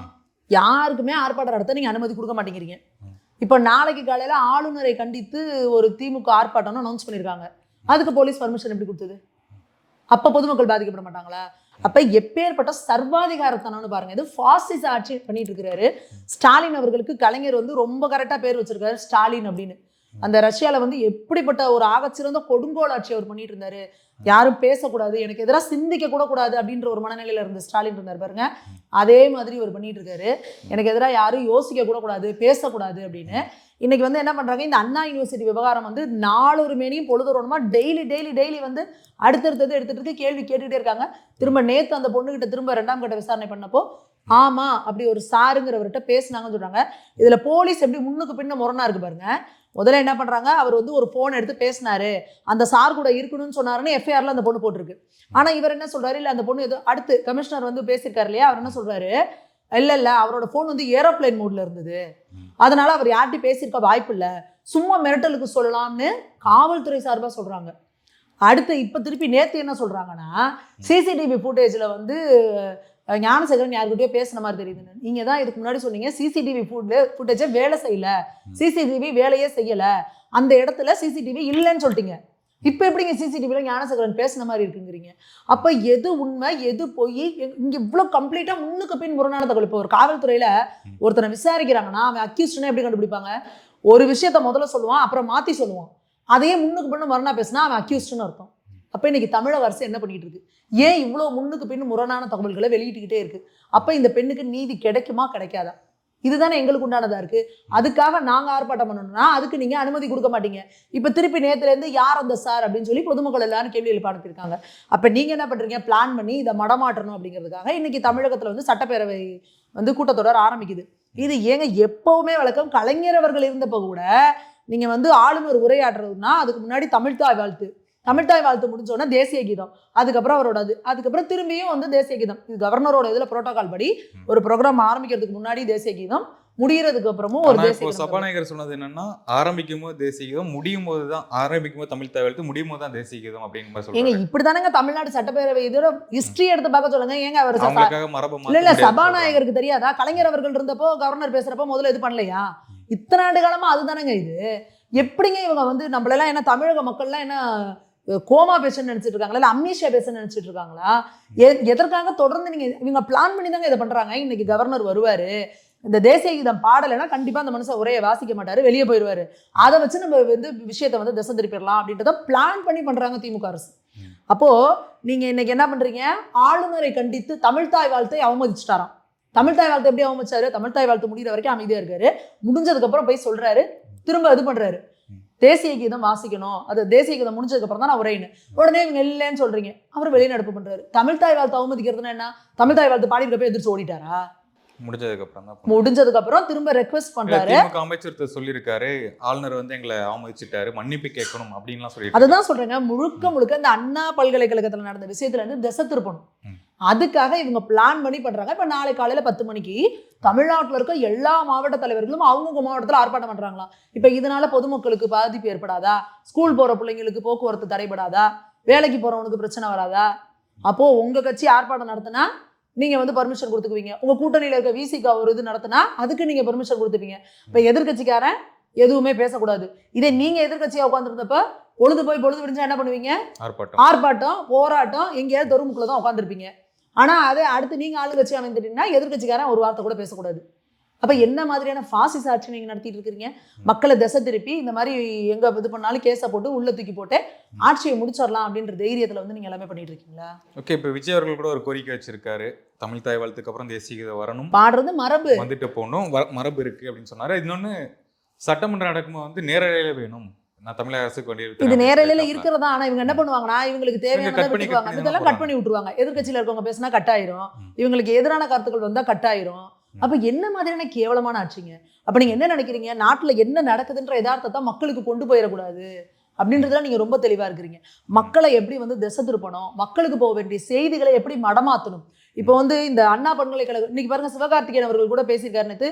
யாருக்குமே ஆர்ப்பாட்டம் நடத்த நீங்கள் அனுமதி கொடுக்க மாட்டேங்கிறீங்க. இப்போ நாளைக்கு காலையில் ஆளுநரை கண்டித்து ஒரு திமுக ஆர்ப்பாட்டம்னு அனௌன்ஸ் பண்ணியிருக்காங்க. அதுக்கு போலீஸ் பர்மிஷன் எப்படி கொடுத்தது? அப்போ பொதுமக்கள் பாதிக்கப்பட மாட்டாங்களா? அப்போ எப்பேற்பட்ட சர்வாதிகாரத்தனம்னு பாருங்க. இது ஃபாசிச ஆட்சி பண்ணிட்டு இருக்கிறாரு ஸ்டாலின் அவர்களுக்கு. கலைஞர் வந்து ரொம்ப கரெக்டாக பேர் வச்சிருக்காரு ஸ்டாலின் அப்படின்னு. அந்த ரஷ்யாவில் வந்து எப்படிப்பட்ட ஒரு ஆகச்சிறந்த கொடுங்கோல் ஆட்சி அவர் பண்ணிட்டு இருந்தாரு. யாரும் பேசக்கூடாது, எனக்கு எதிராக சிந்திக்க கூட கூடாது அப்படின்ற ஒரு மனநிலையில இருந்த ஸ்டாலின் இருந்தார் பாருங்க. அதே மாதிரி அவர் பண்ணிட்டு இருக்காரு. எனக்கு எதிராக யாரும் யோசிக்க கூட கூடாது, பேசக்கூடாது அப்படின்னு. இன்னைக்கு வந்து என்ன பண்றாங்க, இந்த அண்ணா யூனிவர்சிட்டி விவகாரம் வந்து நாளொரு மேனியும் பொழுதுறோமா டெய்லி வந்து அடுத்தடுத்தது எடுத்துட்டு கேள்வி கேட்டுக்கிட்டே இருக்காங்க. திரும்ப நேத்து அந்த பொண்ணுகிட்ட திரும்ப 2ஆம் கட்ட விசாரணை பண்ணப்போ ஆமா அப்படி ஒரு சாருங்கிறவர்கிட்ட பேசினாங்கன்னு சொல்றாங்க. இதுல போலீஸ் எப்படி முன்னுக்கு பின்ன முரணா இருக்கு பாருங்க. முதல்ல என்ன பண்றாங்க, அவர் வந்து ஒரு போன் எடுத்து பேசினாரு, அந்த சார் கூட இருக்கணும்னு சொன்னாருன்னு எஃப்ஐஆர்ல அந்த பொண்ணு போட்டிருக்கு. ஆனா இவர் என்ன சொல்றாரு, இல்ல அந்த பொண்ணு ஏதோ அடுத்து கமிஷனர் வந்து பேசியிருக்காரு இல்லையா, அவர் என்ன சொல்றாரு, இல்ல அவரோட போன் வந்து ஏரோப்ளைன் மோட்ல இருந்தது, அதனால அவர் யார்கிட்டையும் பேசியிருக்க வாய்ப்பு இல்லை, சும்மா மிரட்டலுக்கு சொல்லலாம்னு காவல்துறை சார்பாக சொல்றாங்க. அடுத்து இப்ப திருப்பி நேத்து என்ன சொல்றாங்கன்னா, சிசிடிவி ஃபுட்டேஜ்ல வந்து ஞானசேகரன் யாருக்கிட்டயோ பேசுன மாதிரி தெரியுதுன்னு. நீங்க தான் இதுக்கு முன்னாடி சொன்னீங்க சிசிடிவி ஃபுட்டேஜை வேலை செய்யல, சிசிடிவி வேலையே செய்யல, அந்த இடத்துல சிசிடிவி இல்லைன்னு சொல்லிட்டீங்க. இப்போ எப்படிங்க சிசிடிவியில் ஞானசேகரன் பேசுன மாதிரி இருக்குங்கிறீங்க? அப்போ எது உண்மை எது போய் இங்கே இவ்வளோ கம்ப்ளீட்டாக முன்னுக்கு பின் முரணான தகவல். இப்போ ஒரு காவல்துறையில் ஒருத்தனை விசாரிக்கிறாங்கன்னா அவன் அக்யூஸ்ட்னா எப்படி கண்டுபிடிப்பாங்க? ஒரு விஷயத்த முதல்ல சொல்லுவான், அப்புறம் மாற்றி சொல்லுவான். அதையே முன்னுக்கு பின்னு முரணா பேசினா அவன் அக்யூஸ்ட்னு அர்த்தம். அப்போ இன்னைக்கு தமிழக அரசு என்ன பண்ணிட்டு இருக்கு? ஏன் இவ்வளோ முன்னுக்கு பின்னு முரணான தகவல்களை வெளியிட்டுக்கிட்டே இருக்கு? அப்போ இந்த பெண்ணுக்கு நீதி கிடைக்குமா கிடைக்காதா? இதுதானே எங்களுக்கு உண்டானதா இருக்கு. அதுக்காக நாங்க ஆர்ப்பாட்டம் பண்ணணும்னா அதுக்கு நீங்க அனுமதி கொடுக்க மாட்டீங்க. இப்ப திருப்பி நேத்துல இருந்து யார் அந்த சார் அப்படின்னு சொல்லி பொதுமக்கள் எல்லாரும் கேள்வி எழுப்ப அனுப்பியிருக்காங்க. அப்ப நீங்க என்ன பண்றீங்க, பிளான் பண்ணி இதை மடமாற்றணும் அப்படிங்கிறதுக்காக இன்னைக்கு தமிழகத்துல வந்து சட்டப்பேரவை வந்து கூட்டத்தொடர் ஆரம்பிக்குது. இது ஏங்க எப்பவுமே வழக்கம். கலைஞர் அவர்கள் இருந்தப்போ கூட நீங்க வந்து ஆளுநர் உரையாடுறதுன்னா அதுக்கு முன்னாடி தமிழ்தாய் வாழ்த்து முடிஞ்சோன்னா தேசிய கீதம், அதுக்கப்புறம் அவரோட அதுக்கப்புறம் திரும்பியும் வந்து தேசிய கீதம். இது கவர்னரோட இதுல புரோட்டோகால் படி ஒரு ப்ரோக்ராம் ஆரம்பிக்கிறதுக்கு முன்னாடி தேசிய கீதம், முடியறதுக்கு அப்புறமும் ஒரு தேசிய கீதம். சபாநாயகர் சொன்னது என்னன்னா, ஆரம்பிக்கும் போது தேசிய கீதம், முடியும் போது தான் ஆரம்பிக்கும் போது தமிழ்தாய் வாழ்த்து, முடியும் போது தான் தேசிய கீதம் அப்படின்னு சொல்றாங்க. ஏங்க இப்படிதானங்க தமிழ்நாடு சட்டப்பேரவை இதோட ஹிஸ்டரி எடுத்து பார்க்க சொல்லுங்க. ஏங்க அவர் இல்ல சபாநாயகருக்கு தெரியாதா? கலைஞர் அவர்கள் இருந்தப்போ கவர்னர் பேசுறப்போ முதல்ல இது பண்ணலையா? இத்தனை ஆண்டு காலமா அதுதானங்க இது. எப்படிங்க இவங்க வந்து நம்மளெல்லாம் என்ன தமிழக மக்கள்லாம் என்ன கோமா பேசன்னு நினைச்சிட்டு இருக்காங்களா, இல்லை அம்னீஷியா பேசன்னு நினைச்சிட்டு இருக்காங்களா? எதற்காக தொடர்ந்து நீங்க இவங்க பிளான் பண்ணி தாங்க இதை பண்றாங்க. இன்னைக்கு கவர்னர் வருவாரு, இந்த தேசிய கீதம் பாடலைன்னா கண்டிப்பா அந்த மனுஷன் உரையை வாசிக்க மாட்டாரு, வெளியே போயிடுவாரு. அதை வச்சு நம்ம வந்து விஷயத்த வந்து திசை திருப்பிடலாம் அப்படின்றத பிளான் பண்ணி பண்றாங்க திமுக அரசு. அப்போ நீங்க இன்னைக்கு என்ன பண்றீங்க, ஆளுநரை கண்டித்து தமிழ்தாய் வாழ்த்தை அவமதிச்சுட்டாராம். தமிழ்தாய் வாழ்த்து எப்படி அவமதிச்சாரு? தமிழ்தாய் வாழ்த்து முடிகிற வரைக்கும் அமைதியா இருக்காரு, முடிஞ்சதுக்கு அப்புறம் போய் சொல்றாரு, திரும்ப இது பண்றாரு, தேசிய கீதம் வாசிக்கணும், அது தேசிய கீதம் முடிஞ்சதுக்கு அப்புறம் தான் நான் உரையினு. உடனே இவங்க இல்லைன்னு சொல்றீங்க, அவர் வெளிநடப்பு பண்றாரு. தமிழ்தாய் வாழ்த்து அவமதிக்கிறதுனா என்ன? தமிழ்தாய் வாழ்த்து பாடிட்டு போய் எதிர்த்து ஓடிட்டாரா? முடிஞ்சதுக்கு அப்புறம் திரும்ப ரெக்வெஸ்ட் பண்றாரு. அமைச்சர் சொல்லியிருக்காரு, ஆளுநர் வந்து எங்களை அவமதிச்சிட்டாரு, மன்னிப்பு கேட்கணும் அப்படின்லாம் சொல்லி. அதுதான் சொல்றேங்க, முழுக்க இந்த அண்ணா பல்கலைக்கழகத்துல நடந்த விஷயத்துல இருந்து திசை திருப்பணும். அதுக்காக இவங்க பிளான் பண்ணி பண்றாங்க. இப்ப நாளை காலையில 10 மணிக்கு தமிழ்நாட்டில் இருக்க எல்லா மாவட்ட தலைவர்களும் அவங்கவுங்க மாவட்டத்தில் ஆர்ப்பாட்டம் பண்றாங்களாம். இப்ப இதனால பொதுமக்களுக்கு பாதிப்பு ஏற்படாதா? ஸ்கூல் போற பிள்ளைங்களுக்கு போக்குவரத்து தடைபடாதா? வேலைக்கு போறவனுக்கு பிரச்சனை வராதா? அப்போ உங்க கட்சி ஆர்ப்பாட்டம் நடத்தினா நீங்க வந்து பர்மிஷன் கொடுத்துக்குவீங்க. உங்க கூட்டணியில இருக்க விசிகா ஒரு இது நடத்தினா அதுக்கு நீங்க பர்மிஷன் கொடுத்துப்பீங்க. இப்ப எதிர்கட்சிக்காரன் எதுவுமே பேசக்கூடாது. இதே நீங்க எதிர்கட்சியா உட்காந்துருந்தப்ப பொழுது விடிஞ்சா என்ன பண்ணுவீங்க? ஆர்ப்பாட்டம் போராட்டம் எங்கேயாவது தெருமுக்குள்ள தான் உட்காந்துருப்பீங்க. ஆனா அதே அடுத்து நீங்க ஆளுங்கட்சி அமைந்துட்டீங்கன்னா எதிர்கட்சிக்காரன் ஒரு வார்த்தை கூட பேசக்கூடாது. அப்ப என்ன மாதிரியான பாசிச ஆட்சி நீங்க நடத்திட்டு இருக்கிறீங்க? மக்களை திசை திருப்பி இந்த மாதிரி எங்க இது பண்ணாலும் கேஸை போட்டு உள்ள தூக்கி போட்டு ஆட்சியை முடிச்சிடலாம் அப்படின்ற தைரியத்துல வந்து நீங்க எல்லாமே பண்ணிட்டு இருக்கீங்களா? ஓகே, இப்ப விஜய் அவர்கள் கூட ஒரு கோரிக்கை வச்சிருக்காரு, தமிழ்தாய் வாழ்த்துக்கு அப்புறம் தேசிய கீதம் வரணும், பாடுறது மரபு, வந்துட்டு போகணும், மரபு இருக்கு அப்படின்னு சொன்னாரு. இன்னொன்னு சட்டமன்றம் நடக்கும்போது வந்து நேரலையில வேணும், நான் தமிழக அரசுக்கு வேண்டிய இது நேரலையில இருக்கிறதா. ஆனா இவங்க என்ன பண்ணுவாங்கன்னா இவங்களுக்கு தேவையானதை விட்டுருவாங்க, இதெல்லாம் கட் பண்ணி விட்டுருவாங்க. எதிர்கட்சியில இருக்கவங்க பேசினா கட் ஆயிரும், இவங்களுக்கு எதிரான கருத்துக்கள் வந்தா கட் ஆயிரும். அப்ப என்ன மாதிரியான கேவலமான ஆட்சிங்க? அப்ப நீங்க என்ன நினைக்கிறீங்க? நாட்டுல என்ன நடக்குதுன்ற யதார்த்தத்தை மக்களுக்கு கொண்டு போயிடக்கூடாது அப்படின்றதுல நீங்க ரொம்ப தெளிவா இருக்கிறீங்க. மக்களை எப்படி வந்து திசை திருப்பணும், மக்களுக்கு போக வேண்டிய செய்திகளை எப்படி மடமாத்தணும். இப்போ வந்து இந்த அண்ணா பல்கலைக்கழகம் இன்னைக்கு பாருங்க, சிவகார்த்திகேயன் அவர்கள் கூட பேசியிருக்காரு நேத்து,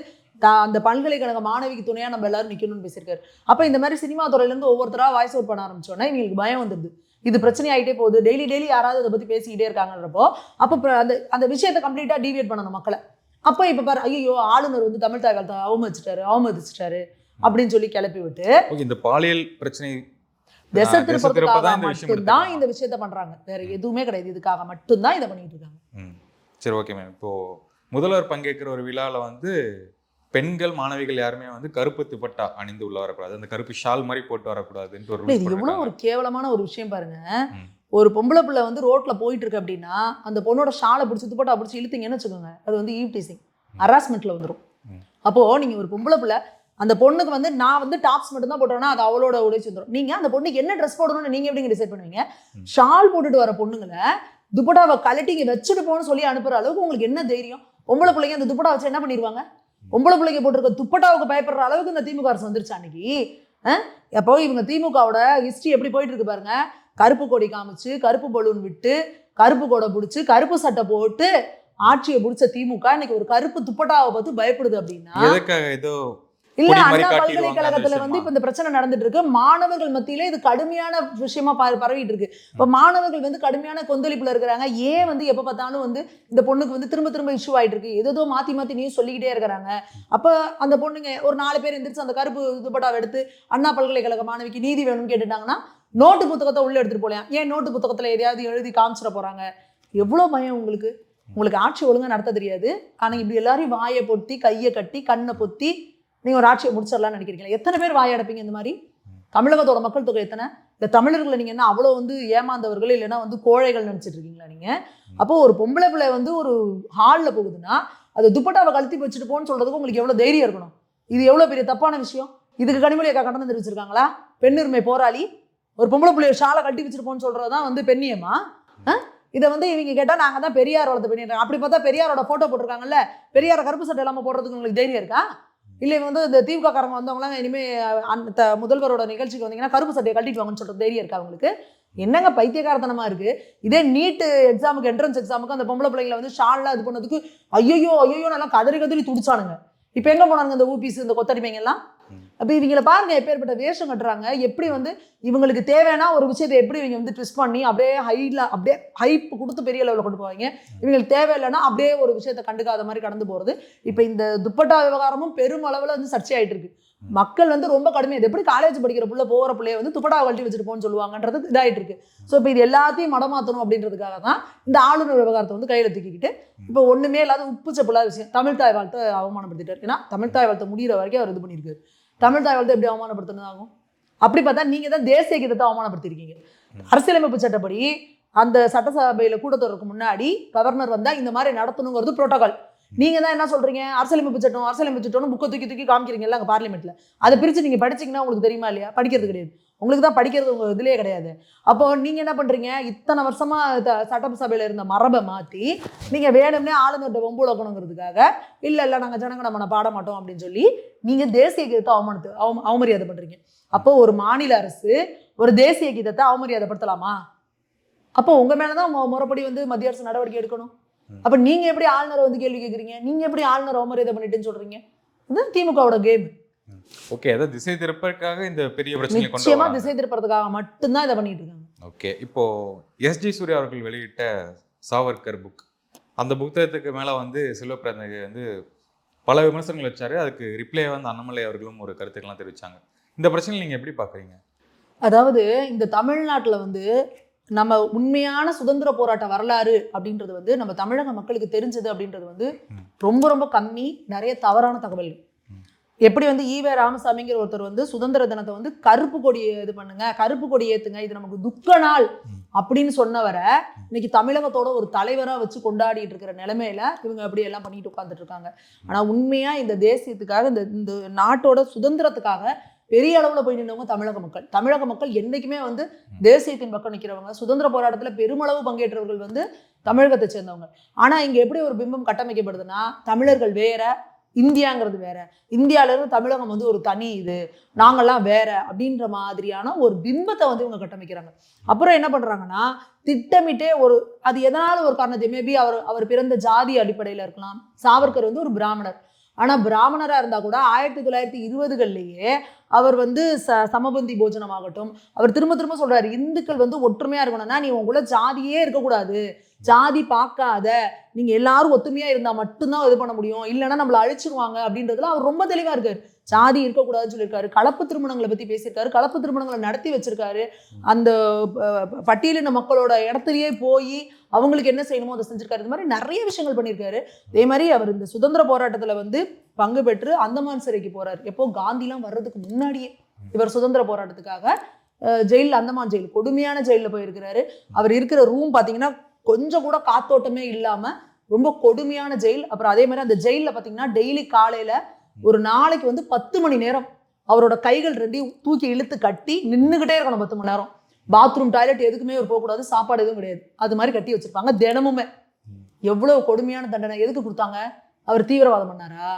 அந்த பல்கலைக்கழக மாணவிக்கு துணையா நம்ம எல்லாரும் நிக்கணும்னு பேசியிருக்காரு. அப்ப இந்த மாதிரி சினிமா துறையில இருந்து ஒவ்வொருத்தரா வாய்ஸ் அவுட் பண்ண ஆரம்பிச்சோன்னா இவங்களுக்கு பயம் வந்துடுது. இது பிரச்சனை ஆகிட்டே போகுது, டெய்லி யாராவது அதை பத்தி பேசிக்கிட்டே இருக்காங்கன்றப்போ அப்போ அந்த அந்த விஷயத்தை கம்ப்ளீட்டா டீவியேட் பண்ணணும் மக்களை. அப்போ இப்போ பாரு, ஐயோ ஆளுநர் வந்து தமிழ் தாய் வாழ்த்தை அவமதிச்சிட்டாரு அப்படின்னு சொல்லி கிளப்பி விட்டு இந்த பாலியல் பிரச்சனை திசை திருப்பறதுக்காக மட்டும்தான் இந்த விஷயத்த பண்றாங்க, வேற எதுவுமே கிடையாது. இதுக்காக மட்டும்தான் இதை பண்ணிட்டு இருக்காங்க. சரி, ஓகே மேம். இப்போ முதல்வர் பங்கேற்கிற ஒரு விழாவில் வந்து பெண்கள் மாணவிகள் யாருமே வந்து கருப்பு துப்பட்டா அணிந்து உள்ள வரக்கூடாது, அந்த கருப்பு ஷால் மாதிரி போட்டு வரக்கூடாதுன்னு ஒரு இது எவ்வளவு ஒரு கேவலமான ஒரு விஷயம் பாருங்க. ஒரு பொம்பளை பிள்ளை வந்து ரோட்ல போயிட்டு இருக்கு அப்படின்னா அந்த பொண்ணோட ஷாலை பிடிச்சி துப்பட்டா பிடிச்சி இழுத்தீங்கன்னு வச்சுக்கோங்க, அது வந்து ஈவ் டீசிங், ஹராஸ்மெண்ட்ல வந்துடும். அப்போ நீங்க ஒரு பொம்பளை பிள்ளை, அந்த பொண்ணுக்கு வந்து நான் வந்து டாப்ஸ் மட்டும் தான் போட்டோம்னா அது அவளோட உடைச்சு வந்துடும். நீங்க அந்த பொண்ணுக்கு என்ன ட்ரெஸ் போடணும்னு நீங்க எப்படி டிசைட் பண்ணுவீங்க? ஷால் போட்டுட்டு வர பொண்ணுங்களை துப்பட்டாவை கலட்டிங்க வச்சுட்டு போன்னு சொல்லி அனுப்புற அளவுக்கு உங்களுக்கு என்ன தைரியம்? பொம்பளை பிள்ளைங்க அந்த துப்பட்டா வச்சு என்ன பண்ணிடுவாங்க? பொம்பளை பிள்ளைங்க போட்டிருக்க துப்பட்டாவுக்கு பயப்படுற அளவுக்கு இந்த திமுக அரசு வந்துருச்சு அன்னைக்கு. அப்போ இவங்க திமுகவோட ஹிஸ்ட்ரி எப்படி போயிட்டு இருக்கு பாருங்க. கருப்பு கொடி காமிச்சு, கருப்பு பலூன் விட்டு, கருப்பு கொடை பிடிச்சி, கருப்பு சட்டை போட்டு ஆட்சியை பிடிச்ச திமுக இன்னைக்கு ஒரு கருப்பு துப்பட்டாவை பார்த்து பயப்படுது அப்படின்னா இல்ல, அண்ணா பல்கலைக்கழகத்துல வந்து இப்ப இந்த பிரச்சனை நடந்துட்டு இருக்கு. மாணவர்கள் மத்தியில இது கடுமையான விஷயமா பரவிட்டு இருக்கு. இப்ப மாணவர்கள் வந்து கடுமையான கொந்தளிப்புல இருக்கிறாங்க. ஏன் வந்து எப்ப பார்த்தாலும் வந்து இந்த பொண்ணுக்கு வந்து திரும்ப இஷ்யூ ஆயிட்டு இருக்கு, ஏதோ மாத்தி நியூஸ் சொல்லிக்கிட்டே இருக்கிறாங்க. அப்ப அந்த பொண்ணுங்க ஒரு 4 பேர் எந்திரிச்சு அந்த கருப்பு துப்பட்டாவை எடுத்து அண்ணா பல்கலைக்கழக மாணவிக்கு நீதி வேணும்னு கேட்டுட்டாங்கன்னா நோட்டு புத்தகத்தை உள்ள எடுத்துட்டு போலாம். ஏன் நோட்டு புத்தகத்துல எதையாவது எழுதி காமிச்சிட போறாங்க? எவ்வளவு பயம் உங்களுக்கு ஆட்சி ஒழுங்கா நடத்த தெரியாது. ஆனா இப்படி எல்லாரையும் வாயை பொத்தி, கையை கட்டி, கண்ணை பொத்தி நீங்க ஒரு ஆட்சியை முடிச்சிடலாம்னு நினைக்கிறீங்களா? எத்தனை பேர் வாயடைப்பீங்க இந்த மாதிரி? தமிழகத்தோட மக்கள் தொகை எத்தனை? இந்த தமிழர்களை நீங்க என்ன அவ்வளோ வந்து ஏமாந்தவர்கள் இல்லைன்னா வந்து கோழைகள் நினைச்சிட்டு இருக்கீங்களா நீங்க? அப்போ ஒரு பொம்பளை பிள்ளை வந்து ஒரு ஹாலில் போகுதுன்னா அது துப்பட்டாவை கழுத்தி வச்சுட்டு போன்னு சொல்றதுக்கு உங்களுக்கு எவ்வளவு தைரியம் இருக்கணும்? இது எவ்வளவு பெரிய தப்பான விஷயம். இதுக்கு கனிமொழி அக்கா கண்டனம் தெரிவிச்சிருக்காங்களா? பெண்ணுரிமை போராளி ஒரு பொம்பளை பிள்ளைய ஷாலை கட்டி வச்சுட்டு போன்னு சொல்றதுதான் வந்து பெண்ணியமா? இதை வந்து இவங்க கேட்டா நாங்க தான் பெரியார் வளர்த்து பெண்ணியம். அப்படி பார்த்தா பெரியாரோட போட்டோ போட்டிருக்காங்கல்ல, பெரியார கருப்பு சட்டை இல்லாம போடுறதுக்கு உங்களுக்கு தைரியம் இருக்கா? இல்லை வந்து இந்த திமுக காரங்க வந்தவங்களாம் இனிமேல் அந்த முதல்வரோட நிகழ்ச்சிக்கு வந்தீங்கன்னா கருப்பு சட்டையை கட்டிட்டு வாங்கன்னு சொல்கிற தைரியம் இருக்கா உங்களுக்கு? என்னங்க பைத்தியக்காரத்தனமா இருக்குது. இதே நீட் எக்ஸாமுக்கு, என்ட்ரன்ஸ் எக்ஸாமுக்கு அந்த பொம்பளை பிள்ளைங்களை வந்து ஷால்லாம் இது பண்ணதுக்கு ஐயோ நல்லா கதறி துடிச்சானுங்க. இப்போ எங்கே போனாங்க இந்த ஊபிஸ், இந்த கொத்தடிமைங்க எல்லாம்? அப்போ இவங்களை பாருங்க எப்பேற்பட்ட வேஷம் கட்டுறாங்க. எப்படி வந்து இவங்களுக்கு தேவைன்னா ஒரு விஷயத்தை எப்படி இவங்க வந்து ட்விஸ்ட் பண்ணி அப்படியே ஹைப் கொடுத்து பெரிய லெவலில் கொண்டு போவாங்க. இவங்களுக்கு தேவையில்லைன்னா அப்படியே ஒரு விஷயத்தை கண்டுக்காத மாதிரி கடந்து போகிறது. இப்போ இந்த துப்பட்டா விவகாரமும் பெரும் அளவில் வந்து சர்ச்சையாயிட்டு இருக்கு. மக்கள் வந்து ரொம்ப கடுமையாக இது எப்படி காலேஜ் படிக்கிற போகிற பிள்ளைய வந்து துப்பட்டா கழட்டி வச்சுட்டு போன்னு சொல்லுவாங்கன்றது இதாகிட்டு இருக்கு. ஸோ இப்போ இது எல்லாத்தையும் மடமாற்றணும் அப்படின்றதுக்காக தான் இந்த ஆளுநர் விவகாரத்தை வந்து கையில் தூக்கிக்கிட்டு இப்போ ஒன்றுமே இல்லாத உப்பு சப்பில்லாத விஷயம் தமிழ் தாய் வாழ்த்தை அவமானப்படுத்திட்டார். ஏன்னா தமிழ் தாய் வாழ்த்தை முடிகிற வரைக்கும் அவர் இது பண்ணியிருக்காரு. தமிழ் தாய் வாழ்த்தை எப்படி அவமானப்படுத்தினதாகும்? அப்படி பார்த்தா நீங்கள் தான் தேசிய கீதத்தை அவமானப்படுத்திருக்கீங்க. அரசியலமைப்பு சட்டப்படி அந்த சட்டசபையில் கூட்டத்தொடருக்கு முன்னாடி கவர்னர் வந்தால் இந்த மாதிரி நடத்தணுங்கிறது புரோட்டோகால். நீங்கள் தான் என்ன சொல்கிறீங்க, அரசியலமைப்பு சட்டம்னு புக்கை தூக்கி காமிக்கிறீங்கல்ல அங்கே பார்லிமெண்ட்டில். அதை பிரித்து நீங்கள் படிச்சிங்கன்னா உங்களுக்கு தெரியுமா இல்லையா? படிக்கிறது கிடையாது. உங்களுக்கு தான் படிக்கிறது உங்கள் இதுலேயே கிடையாது. அப்போ நீங்கள் என்ன பண்ணுறீங்க, இத்தனை வருஷமாக சட்டசபையில் இருந்த மரபை மாற்றி நீங்கள் வேணும்னே ஆளுநர்கிட்ட வம்புலக்கணுங்கிறதுக்காக இல்லை நாங்கள் ஜனகணமன பாட மாட்டோம் அப்படின்னு சொல்லி நீங்கள் தேசிய கீதத்தை அவமரியாதை பண்ணுறீங்க. அப்போ ஒரு மாநில அரசு ஒரு தேசிய கீதத்தை அவமரியாதைப்படுத்தலாமா? அப்போ உங்கள் மேலே தான் முறைப்படி வந்து மத்திய அரசு நடவடிக்கை எடுக்கணும். அப்போ நீங்கள் எப்படி ஆளுநரை வந்து கேள்வி கேட்குறீங்க? நீங்கள் எப்படி ஆளுநர் அவமரியாதை பண்ணிட்டுன்னு சொல்கிறீங்க? இதுதான் திமுகவோட கேம். ஓகே, அதாவது திசை திருப்பதற்காக இந்த பெரிய பிரச்சனை நிச்சயமா திசை திருப்பறதுக்காக மட்டும்தான் இதை பண்ணிட்டு இருக்காங்க. ஓகே, இப்போ எஸ்ஜி சூர்யா அவர்கள் வெளியிட்ட சாவர்கர் புக், அந்த புத்தகத்துக்கு மேலே வந்து செல்வப்பிரதிநிதி வந்து பல விமர்சனங்கள் வச்சாரு. அதுக்கு ரிப்ளை வந்து அண்ணாமலை அவர்களும் ஒரு கருத்துக்கெல்லாம் தெரிவிச்சாங்க. இந்த பிரச்சனை நீங்கள் எப்படி பார்க்குறீங்க? அதாவது இந்த தமிழ்நாட்டில் வந்து நம்ம உண்மையான சுதந்திர போராட்ட வரலாறு அப்படின்றது வந்து நம்ம தமிழக மக்களுக்கு தெரிஞ்சது அப்படின்றது வந்து ரொம்ப கம்மி. நிறைய தவறான தகவல்கள். எப்படி வந்து ஈவே ராமசாமிங்கிற ஒருத்தர் வந்து சுதந்திர தினத்தை வந்து கருப்பு கொடியை இது பண்ணுங்க, கருப்பு கொடி ஏத்துங்க, இது நமக்கு துக்க நாள் அப்படின்னு சொன்னவரை இன்னைக்கு தமிழகத்தோட ஒரு தலைவராக வச்சு கொண்டாடிட்டு இருக்கிற நிலைமையில இவங்க அப்படி எல்லாம் பண்ணிட்டு உட்காந்துட்டு இருக்காங்க. ஆனா உண்மையா இந்த தேசியத்துக்காக இந்த நாட்டோட சுதந்திரத்துக்காக பெரிய அளவுல போய் நின்றவங்க தமிழக மக்கள் என்னைக்குமே வந்து தேசியத்தின் பக்கம் நிற்கிறவங்க, சுதந்திர போராட்டத்துல பெருமளவு பங்கேற்றவர்கள் வந்து தமிழகத்தை சேர்ந்தவங்க. ஆனா இங்க எப்படி ஒரு பிம்பம் கட்டமைக்கப்படுதுன்னா, தமிழர்கள் வேற, இந்தியாங்கிறது வேற, இந்தியால இருந்து தமிழகம் வந்து ஒரு தனி இது, நாங்கெல்லாம் வேற அப்படின்ற மாதிரியான ஒரு பிம்பத்தை வந்து இவங்க கட்டமைக்கிறாங்க. அப்புறம் என்ன பண்றாங்கன்னா, திட்டமிட்டே அது எதனால ஒரு காரணத்தை, மேபி அவர் பிறந்த ஜாதி அடிப்படையில இருக்கலாம். சாவர்கர் வந்து ஒரு பிராமணர். ஆனா பிராமணரா இருந்தா கூட 1920களிலேயே அவர் வந்து சமபந்தி போஜனம் ஆகட்டும், அவர் திரும்ப திரும்ப சொல்றாரு, இந்துக்கள் வந்து ஒற்றுமையா இருக்கணும்னா நீ உங்களுக்குள்ள ஜாதியே இருக்கக்கூடாது, ஜாதி பார்க்காத, நீங்க எல்லாரும் ஒத்துமையா இருந்தா மட்டும்தான் இது பண்ண முடியும், இல்லைன்னா நம்மளை அழிச்சிருவாங்க அப்படின்றதுல அவர் ரொம்ப தெளிவா இருக்காரு. ஜாதி இருக்கக்கூடாதுன்னு சொல்லியிருக்காரு. கலப்பு திருமணங்களை பத்தி பேசியிருக்காரு, கலப்பு திருமணங்களை நடத்தி வச்சிருக்காரு. அந்த பட்டியலின மக்களோட இடத்துலயே போய் அவங்களுக்கு என்ன செய்யணுமோ அதை செஞ்சிருக்காரு. இந்த மாதிரி நிறைய விஷயங்கள் பண்ணியிருக்காரு. அதே மாதிரி அவர் இந்த சுதந்திர போராட்டத்துல வந்து பங்கு பெற்று அந்தமான் சிறைக்கு போறாரு. எப்போ காந்திலாம் வர்றதுக்கு முன்னாடியே இவர் சுதந்திர போராட்டத்துக்காக ஜெயிலில், அந்தமான் ஜெயில், கொடுமையான ஜெயிலில் போயிருக்கிறாரு. அவர் இருக்கிற ரூம் பார்த்தீங்கன்னா கொஞ்சம் கூட காத்தோட்டமே இல்லாம ரொம்ப கொடுமையான ஜெயில். அப்புறம் அதே மாதிரி அந்த ஜெயிலில் பார்த்தீங்கன்னா டெய்லி காலையில ஒரு நாளைக்கு வந்து 10 மணி நேரம் அவரோட கைகள் ரெண்டையும் தூக்கி இழுத்து கட்டி நின்றுகிட்டே இருக்கணும் 10 மணி நேரம். பாத்ரூம், டாய்லெட் எதுக்குமே ஒரு போகக்கூடாது, சாப்பாடு எதுவும் கிடையாது, அது மாதிரி கட்டி வச்சிருப்பாங்க தினமுமே. எவ்வளவு கொடுமையான தண்டனை. எதுக்கு கொடுத்தாங்க? அவர் தீவிரவாதம் பண்ணாரா,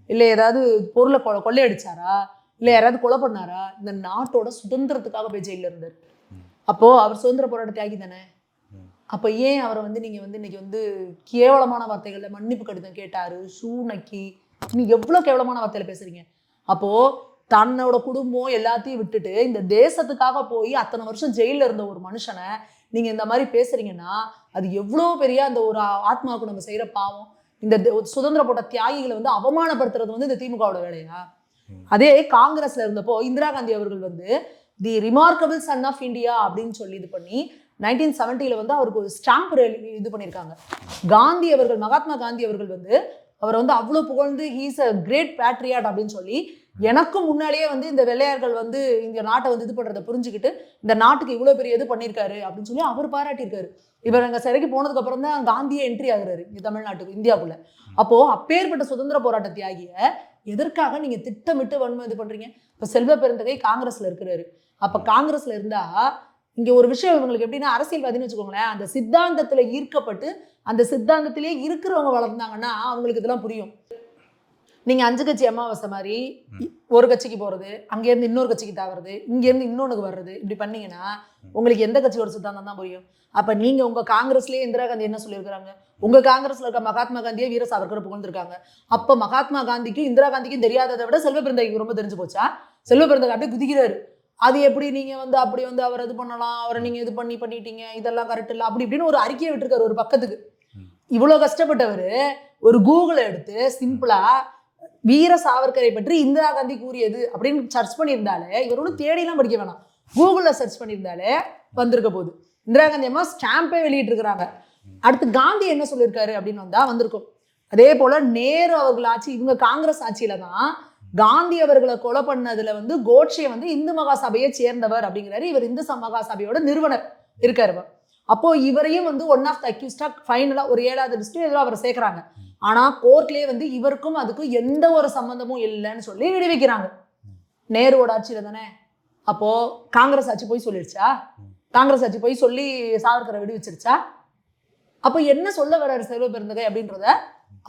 இல்லை ஏதாவது பொருளை கொள்ளையடிச்சாரா, இல்லை யாராவது கொலை பண்ணாரா? இந்த நாட்டோட சுதந்திரத்துக்காக போய் ஜெயிலில் இருந்தார். அப்போ அவர் சுதந்திர போராட்ட தியாகி தானே. அப்போ ஏன் அவரை வந்து நீங்க வந்து இன்னைக்கு வந்து கேவலமான வார்த்தைகள்ல மன்னிப்பு கடிதம் கேட்டாரு, ஷூ நக்கி, நீங்க எவ்வளவு கேவலமான வார்த்தையில பேசுறீங்க? அப்போ தன்னோட குடும்பம் எல்லாத்தையும் விட்டுட்டு இந்த தேசத்துக்காக போய் அத்தனை வருஷம் ஜெயில இருந்த ஒரு மனுஷனை நீங்க இந்த மாதிரி பேசுறீங்கன்னா அது எவ்வளவு பெரிய அந்த ஒரு ஆத்மாவுக்கு நம்ம செய்யற பாவம். இந்த சுதந்திர போட்ட தியாகிகளை வந்து அவமானப்படுத்துறது வந்து இந்த திமுகவோட வேலையா? அதே காங்கிரஸ்ல இருந்தப்போ இந்திரா காந்தி அவர்கள் வந்து தி ரிமார்க்கபிள் சன் ஆஃப் இந்தியா அப்படின்னு சொல்லி இது பண்ணி 1970 வந்து அவருக்கு ஒரு ஸ்டாம்ப் இது பண்ணியிருக்காங்க. காந்தி அவர்கள், மகாத்மா காந்தி அவர்கள் வந்து அவர் வந்து அவ்வளோ புகழ்ந்து ஹீஸ் அ கிரேட் பேட்ரியாட் அப்படின்னு சொல்லி, எனக்கும் முன்னாலேயே வந்து இந்த வெள்ளையர்கள் வந்து இந்த நாட்டை வந்து இது பண்ணுறதை புரிஞ்சுக்கிட்டு இந்த நாட்டுக்கு இவ்வளோ பெரிய இது பண்ணியிருக்காரு அப்படின்னு சொல்லி அவர் பாராட்டியிருக்காரு. இவர் அங்கே சிறைக்கு போனதுக்கு அப்புறம் தான் காந்தியே என்ட்ரி ஆகுறாரு இங்கே தமிழ்நாட்டுக்கு, இந்தியாவுக்குள்ள. அப்போ அப்பேற்பட்ட சுதந்திர போராட்ட தியாகியை எதற்காக நீங்க திட்டமிட்டு வன்மை இது பண்றீங்க? இப்ப செல்வ பெருந்தகை காங்கிரஸ்ல இருக்கிறாரு. அப்ப காங்கிரஸ்ல இருந்தா இங்க ஒரு விஷயம் இவங்களுக்கு எப்படின்னா, அரசியல்வாதின்னு வச்சுக்கோங்களேன், அந்த சித்தாந்தத்துல ஈர்க்கப்பட்டு அந்த சித்தாந்தத்திலேயே இருக்கிறவங்க வளர்ந்தாங்கன்னா அவங்களுக்கு இதெல்லாம் புரியும். நீங்க 5 கட்சி அமாவாசை மாதிரி ஒரு கட்சிக்கு போறது, அங்கேருந்து இன்னொரு கட்சிக்கு தாவறது, இங்கேருந்து இன்னொன்னுக்கு வர்றது, இப்படி பண்ணீங்கன்னா உங்களுக்கு எந்த கட்சியோட சித்தாந்தம் தான் புரியும்? அப்ப நீங்க உங்க காங்கிரஸ்லயே இந்திரா காந்தி என்ன சொல்லியிருக்கிறாங்க? உங்க காங்கிரஸ்ல இருக்க மகாத்மா காந்தியை வீர சாவர்கர் புகழ்ந்திருக்காங்க. அப்ப மகாத்மா காந்திக்கும் இந்திரா காந்திக்கும் தெரியாததை விட செல்வ பெருந்தகைக்கு ரொம்ப தெரிஞ்சு போச்சா? செல்வ பெருந்தகை அப்படியே குதிக்கிறாரு. அது எப்படி நீங்க வந்து அப்படி வந்து அவர் இது பண்ணலாம், அவரை நீங்க இது பண்ணிட்டீங்க, இதெல்லாம் கரெக்ட் இல்லை அப்படி இப்படின்னு ஒரு அறிக்கையை விட்டுருக்காரு ஒரு பக்கத்துக்கு. இவ்வளவு கஷ்டப்பட்டவர் ஒரு கூகுளை எடுத்து சிம்பிளா வீர சாவர்கரை பற்றி இந்திரா காந்தி கூறியது அப்படின்னு சர்ச் பண்ணியிருந்தாலே, இவர் ஒன்றும் தேடிலாம் படிக்க வேணாம், கூகுள்ல சர்ச் பண்ணியிருந்தாலே வந்திருக்க போகுது. இந்திரா காந்தி அம்மா ஸ்டாம்பே வெளியிட்டு இருக்கிறாங்க. அடுத்து காந்தி என்ன சொல்லியிருக்காரு அப்படின்னு வந்தா வந்திருக்கும். அதே போல நேரு அவர்கள் ஆட்சி, இவங்க காங்கிரஸ் ஆட்சியில தான் காந்தி அவர்களை கொலை பண்ணதுல வந்து கோட்சே வந்து இந்து மகாசபையை சேர்ந்தவர் அப்படிங்கிறாரு. இவர் இந்து மகாசபையோட நிறுவனர் இருக்காரு. அப்போ இவரையும் வந்து ஒன் ஆஃப் த அக்யூஸ்டா ஃபைனலா ஒரு 7வது லிஸ்ட் ஏதோ அவரை சேர்க்கிறாங்க. ஆனா கோர்ட்லயே வந்து இவருக்கும் அதுக்கும் எந்த ஒரு சம்பந்தமும் இல்லைன்னு சொல்லி விடுவிக்கிறாங்க. நேருவோட ஆட்சியில தானே. அப்போ காங்கிரஸ் ஆட்சி போய் சொல்லிடுச்சா? காங்கிரஸ் ஆட்சி போய் சொல்லி சாவர்கரை விடுவிச்சிருச்சா? அப்போ என்ன சொல்ல வர்றாரு செல்வ பெருந்தகை அப்படின்றத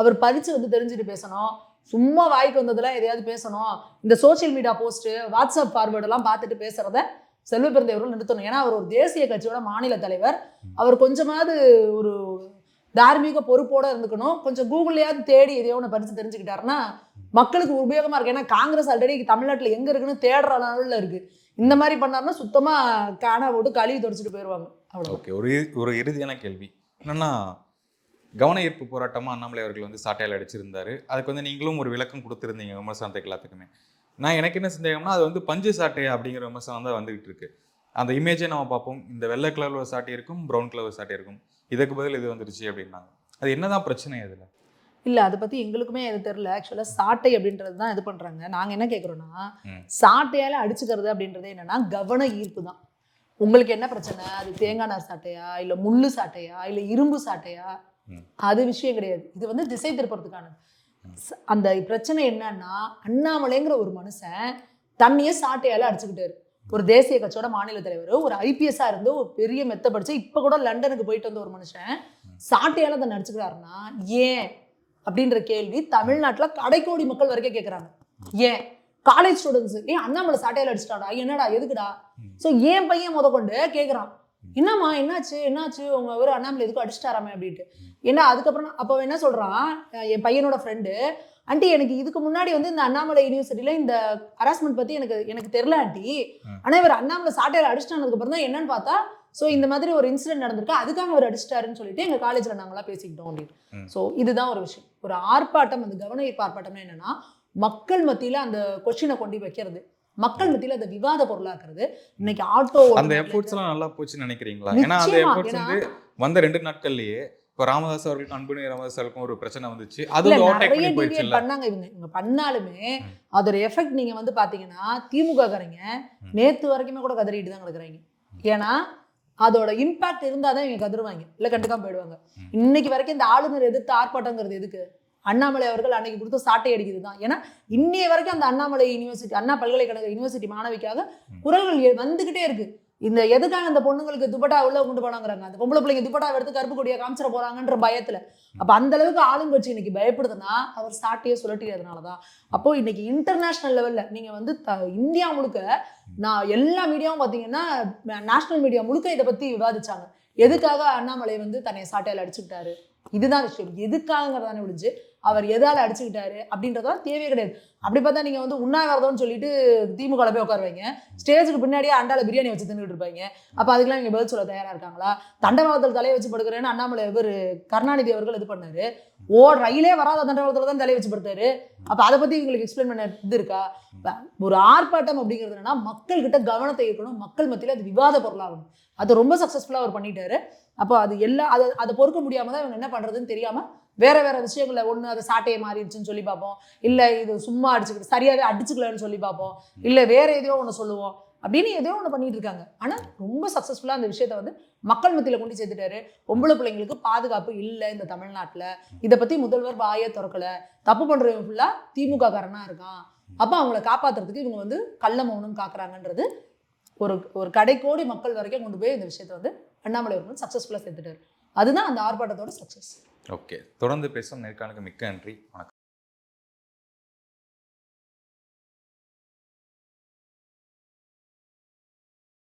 அவர் படிச்சு வந்து தெரிஞ்சுட்டு பேசணும். சும்மா வாய்க்கு வந்ததெல்லாம் எதையாவது பேசணும். இந்த social media post, WhatsApp forward எல்லாம் பார்த்துட்டு பேசுறத செல்வ பெருந்தகை அவர்கள் நிறுத்தணும். ஏன்னா அவர் ஒரு தேசிய கட்சியோட மாநில தலைவர். அவர் கொஞ்சமாவது ஒரு தார்மீக பொறுப்போட இருந்துக்கணும். கொஞ்சம் கூகுள்லயாவது தேடி எதையோ ஒன்று படிச்சு தெரிஞ்சுக்கிட்டாருன்னா மக்களுக்கு உபயோகமா இருக்கு. ஏன்னா காங்கிரஸ் ஆல்ரெடி தமிழ்நாட்டில் எங்க இருக்குன்னு தேடுற அளவில் இருக்கு. இந்த மாதிரி பண்ணாருன்னா சுத்தமா காணா போட்டு கழுவி தொடச்சிட்டு போயிடுவாங்க. அவ்வளோ. ஓகே, ஒரு இறுதியான கேள்வி என்னன்னா, கவன ஈர்ப்பு போராட்டமாக அண்ணாமலை அவர்கள் வந்து சாட்டையால் அடிச்சிருந்தாரு. அதுக்கு வந்து நீங்களும் ஒரு விளக்கம் கொடுத்துருந்தீங்க விமர்சனத்துக்கு எல்லாத்துக்குமே. நான் எனக்கு என்ன சந்தேகம்னா, அது வந்து பஞ்சு சாட்டை அப்படிங்கிற விமர்சனம் தான் வந்துகிட்டு இருக்கு. அந்த இமேஜை நம்ம பார்ப்போம், இந்த வெள்ளை கலர்ல ஒரு சாட்டை இருக்கும், ப்ரௌன் கலர் சாட்டை இருக்கும், இதுக்கு பதில் இது வந்துருச்சு அப்படின்னாங்க. அது என்னதான் பிரச்சனை அதில்? இல்லை, அதை பற்றி எங்களுக்குமே எது தெரில. ஆக்சுவலாக சாட்டை அப்படின்றது தான் இது பண்ணுறாங்க. நாங்கள் என்ன கேட்குறோன்னா, சாட்டையால் அடிச்சுக்கிறது அப்படின்றது என்னென்னா கவன ஈர்ப்பு தான். உங்களுக்கு என்ன பிரச்சனை? அது தேங்காய் நார் சாட்டையா, இல்லை முள்ளு சாட்டையா, இல்லை இரும்பு சாட்டையா, அது விஷயம் கிடையாது. இது வந்து திசை திருப்பறதுக்கானது. அந்த பிரச்சனை என்னன்னா, அண்ணாமலைங்கிற ஒரு மனுஷன் தண்ணியை சாட்டையால அடிச்சுக்கிட்டாரு. ஒரு தேசிய கட்சியோட மாநில தலைவர், ஒரு ஐபிஎஸ்ஸா இருந்து ஒரு பெரிய மெத்த படிச்சு இப்ப கூட லண்டனுக்கு போயிட்டு வந்த ஒரு மனுஷன் சாட்டையால அதை நடிச்சுக்கிறாருன்னா ஏன் அப்படின்ற கேள்வி தமிழ்நாட்டுல கடைக்கோடி மக்கள் வரைக்கும் கேட்கறாங்க. ஏன் காலேஜ் ஸ்டூடெண்ட்ஸ் ஏன் அண்ணாமலை சாட்டையால அடிச்சிட்டாடா, என்னடா எதுக்குடா? ஸோ ஏன் பையன் கொண்டு கேட்குறான், என்னம்மா என்னாச்சு உங்க ஒரு அண்ணாமலை எதுக்கும் அடிச்சிட்டாராமே அப்படின்ட்டு. ஏன்னா அதுக்கப்புறம் அப்போ என்ன சொல்றான், என் பையனோட ஃப்ரெண்டு, ஆண்டி எனக்கு இதுக்கு முன்னாடி இந்த அண்ணாமலை யூனிவர்சிட்டியில இந்த ஹராஸ்மெண்ட் பத்தி எனக்கு தெரியல ஆண்டி, ஆனா இவர் அண்ணாமலை சாட்டையில அடிச்சிட்டானதுக்கு அப்புறம் தான் என்னன்னு பார்த்தா ஸோ இந்த மாதிரி ஒரு இன்சிடென்ட் நடந்திருக்கு, அதுக்காக அவர் அடிச்சிட்டாருன்னு சொல்லிட்டு எங்க காலேஜ்ல நாங்களாம் பேசிக்கிட்டோம் அப்படின்னு. ஸோ இதுதான் ஒரு விஷயம். ஒரு ஆர்ப்பாட்டம், அந்த கவன ஈர்ப்பு ஆர்ப்பாட்டம்னா என்னன்னா, மக்கள் மத்தியில அந்த கொஸ்டினை கொண்டு வைக்கிறது, மக்கள் மத்தியில அந்த விவாத பொருளாக்குறது. இன்னைக்கு ஆட்டோ அந்த எஃபோர்ட்ஸ் எல்லாம் நல்லா போச்சுன்னு நினைக்கிறீங்களா? ஏன்னா அந்த எஃபோர்ட்ஸ் வந்த 2 நாட்கள்லயே இப்போ ராமதாஸ் அவர்களுக்கும் அன்புமணி ராமதாஸ் அவர்களுக்கும் ஒரு பிரச்சனை வந்துச்சு, அது நிறைய டிவியேட் பண்ணாங்க இவங்க பண்ணாலுமே அதோட எஃபெக்ட் நீங்க பாத்தீங்கன்னா திமுக காரங்க நேத்து வரைக்குமே கூட கதறிட்டு தான் கிடக்குறாங்க. ஏன்னா அதோட இம்பாக்ட் இருந்தாதான் இவங்க கதறுவாங்க, இல்ல கண்டுக்காம போயிடுவாங்க. இன்னைக்கு வரைக்கும் இந்த ஆளுநர் எதிர்த்து ஆர்ப்பாட்டங்கிறது எதுக்கு? அண்ணாமலை அவர்கள் அன்னைக்கு கொடுத்து சாட்டை அடிக்கிறது தான். ஏன்னா இன்னைய வரைக்கும் அந்த அண்ணாமலை யூனிவர்சிட்டி, அண்ணா பல்கலைக்கழக யூனிவர்சிட்டி மாணவிக்காக குரல்கள் வந்துகிட்டே இருக்கு. இந்த எதுக்காக அந்த பொண்ணுங்களுக்கு துப்பட்டா உள்ள கொண்டு போனாங்கிறாங்க, அந்த பொம்பளை பிள்ளைங்க துப்பட்டா எடுத்து கருப்பு கொடியை காமிச்சிட போறாங்கன்ற பயத்துல. அப்ப அந்த அளவுக்கு ஆளுங்கட்சி இன்னைக்கு பயப்படுதுன்னா அவர் சாட்டையே சுழட்டியதுனாலதான். அப்போ இன்னைக்கு இன்டர்நேஷனல் லெவல்ல நீங்க இந்தியா முழுக்க, நான் எல்லா மீடியாவும் பாத்தீங்கன்னா நேஷனல் மீடியா முழுக்க இதை பத்தி விவாதிச்சாங்க. எதுக்காக அண்ணாமலை தன்னை சாட்டையால அடிச்சுக்கிட்டாரு, இதுதான் விஷயம். எதுக்காகங்கிறதானே விடுச்சு, அவர் எதால அடிச்சுக்கிட்டாரு அப்படின்றதான் தேவையே கிடையாது. அப்படி பார்த்தா நீங்க உண்ணாவிரதம்னு சொல்லிட்டு திமுக போய் உட்காருவாங்க, ஸ்டேஜுக்கு பின்னாடியே அண்டால பிரியாணி வச்சு தின்னுட்டு இருப்பாங்க. அப்ப அதுக்கெல்லாம் நீங்க பதில் சொல்ல தயாரா இருக்காங்களா? தண்டவாளத்தில் தலையை வச்சு படுக்கிறேன்னு அண்ணாமலை கருணாநிதி அவர்கள் இது பண்ணாரு, ரயிலே வராத தண்டவாளத்துல தான் தலையை வச்சு படுத்தாரு. அப்ப அதை பத்தி உங்களுக்கு எக்ஸ்பிளைன் பண்ண இது இருக்கா? ஒரு ஆர்ப்பாட்டம் அப்படிங்கிறது என்னன்னா, மக்கள் கிட்ட கவனத்தை ஈர்க்கணும், மக்கள் மத்தியில அது விவாத பொருளாகணும். அது ரொம்ப சக்சஸ்ஃபுல்லா அவர் பண்ணிட்டாரு. அப்போ அது எல்லாம் அதை பொறுக்க முடியாம தான் இவங்க என்ன பண்றதுன்னு தெரியாம வேற விஷயங்கள, ஒண்ணு அதை சாட்டையை மாறிடுச்சுன்னு சொல்லி பார்ப்போம், இல்ல இது சும்மா அடிச்சுக்கிட்டு சரியாவே அடிச்சுக்கலன்னு சொல்லி பார்ப்போம், இல்ல வேற எதையோ ஒண்ணு சொல்லுவோம் அப்படின்னு எதையோ ஒண்ணு பண்ணிட்டு இருக்காங்க. ஆனா ரொம்ப சக்சஸ்ஃபுல்லா அந்த விஷயத்த மக்கள் மத்தியில கொண்டு சேர்த்துட்டாரு. பொம்பளை பிள்ளைங்களுக்கு பாதுகாப்பு இல்லை இந்த தமிழ்நாட்டுல, இதை பத்தி முதல்வர் வாயே திறக்கல, தப்பு பண்றவங்க ஃபுல்லா திமுக காரனா இருக்கான், அப்ப அவங்கள காப்பாத்துறதுக்கு இவங்க கள்ள மௌனம் காக்குறாங்கன்றது ஒரு கடைக்கோடி மக்கள் வரைக்கும் கொண்டு போய் இந்த விஷயத்த அண்ணாமலை அவர்கள் சக்சஸ்ஃபுல்லா சேர்த்துட்டாரு. அதுதான் அந்த ஆர்ப்பாட்டத்தோட சக்சஸ். ஓகே, தொடர்ந்து பேசும். நேர்காணலுக்கு மிக்க நன்றி. வணக்கம்.